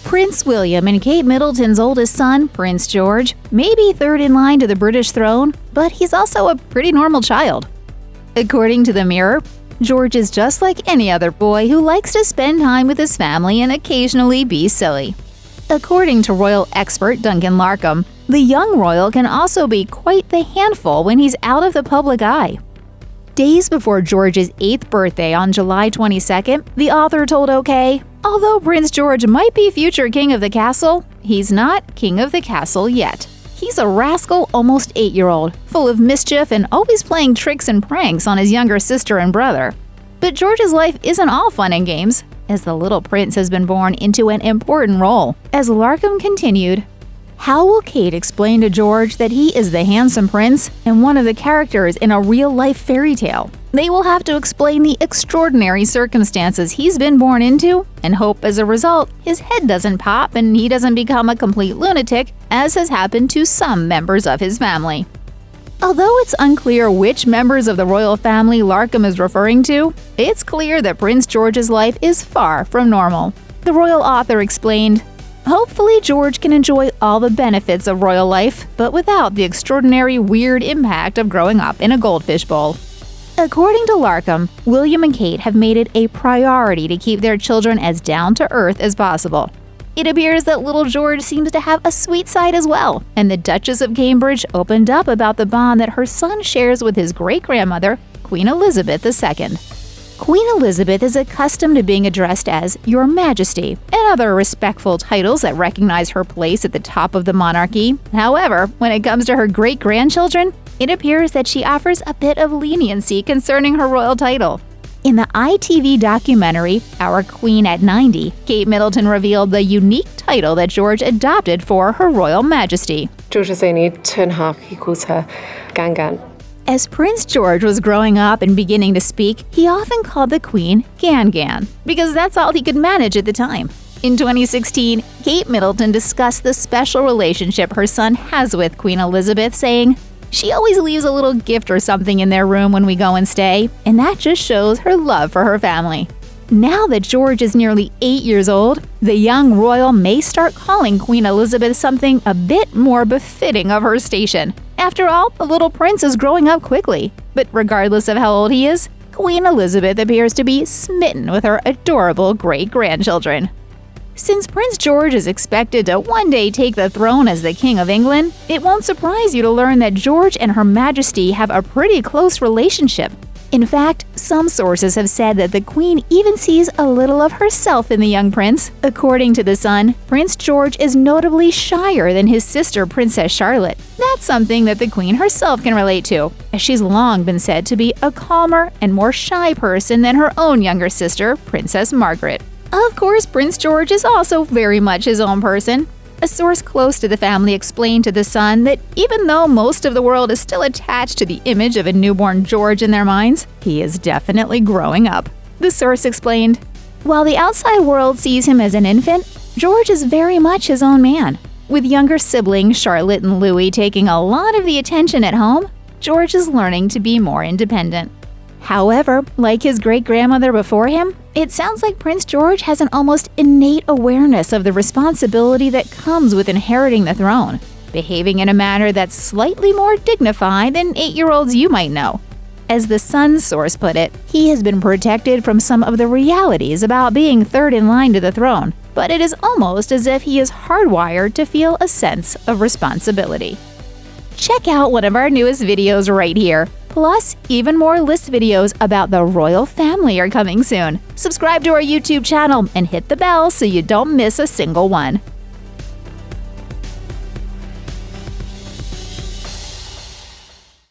Prince William and Kate Middleton's oldest son, Prince George, may be third in line to the British throne, but he's also a pretty normal child. According to the Mirror, George is just like any other boy who likes to spend time with his family and occasionally be silly. According to royal expert Duncan Larcombe, the young royal can also be quite the handful when he's out of the public eye. Days before George's 8th birthday on July 22nd, the author told OK, although Prince George might be future king of the castle, he's not king of the castle yet. He's a rascal almost 8-year-old, full of mischief and always playing tricks and pranks on his younger sister and brother. But George's life isn't all fun and games, as the little prince has been born into an important role. As Larcombe continued, how will Kate explain to George that he is the handsome prince and one of the characters in a real-life fairy tale? They will have to explain the extraordinary circumstances he's been born into and hope as a result his head doesn't pop and he doesn't become a complete lunatic, as has happened to some members of his family. Although it's unclear which members of the royal family Larcombe is referring to, it's clear that Prince George's life is far from normal. The royal author explained, hopefully George can enjoy all the benefits of royal life, but without the extraordinary weird impact of growing up in a goldfish bowl. According to Larcombe, William and Kate have made it a priority to keep their children as down-to-earth as possible. It appears that little George seems to have a sweet side as well, and the Duchess of Cambridge opened up about the bond that her son shares with his great-grandmother, Queen Elizabeth II. Queen Elizabeth is accustomed to being addressed as Your Majesty and other respectful titles that recognize her place at the top of the monarchy. However, when it comes to her great-grandchildren, it appears that she offers a bit of leniency concerning her royal title. In the ITV documentary, Our Queen at 90, Kate Middleton revealed the unique title that George adopted for Her Royal Majesty. George's only 2.5, he calls her Gan. As Prince George was growing up and beginning to speak, he often called the Queen Gan, because that's all he could manage at the time. In 2016, Kate Middleton discussed the special relationship her son has with Queen Elizabeth, saying, she always leaves a little gift or something in their room when we go and stay, and that just shows her love for her family. Now that George is nearly 8 years old, the young royal may start calling Queen Elizabeth something a bit more befitting of her station. After all, the little prince is growing up quickly. But regardless of how old he is, Queen Elizabeth appears to be smitten with her adorable great-grandchildren. Since Prince George is expected to one day take the throne as the King of England, it won't surprise you to learn that George and Her Majesty have a pretty close relationship. In fact, some sources have said that the Queen even sees a little of herself in the young prince. According to The Sun, Prince George is notably shyer than his sister Princess Charlotte. That's something that the Queen herself can relate to, as she's long been said to be a calmer and more shy person than her own younger sister, Princess Margaret. Of course, Prince George is also very much his own person. A source close to the family explained to The Sun that even though most of the world is still attached to the image of a newborn George in their minds, he is definitely growing up. The source explained, while the outside world sees him as an infant, George is very much his own man. With younger siblings Charlotte and Louis taking a lot of the attention at home, George is learning to be more independent. However, like his great-grandmother before him, it sounds like Prince George has an almost innate awareness of the responsibility that comes with inheriting the throne, behaving in a manner that's slightly more dignified than 8-year-olds you might know. As The Sun source put it, he has been protected from some of the realities about being third in line to the throne, but it is almost as if he is hardwired to feel a sense of responsibility. Check out one of our newest videos right here. Plus, even more list videos about the royal family are coming soon. Subscribe to our YouTube channel and hit the bell so you don't miss a single one.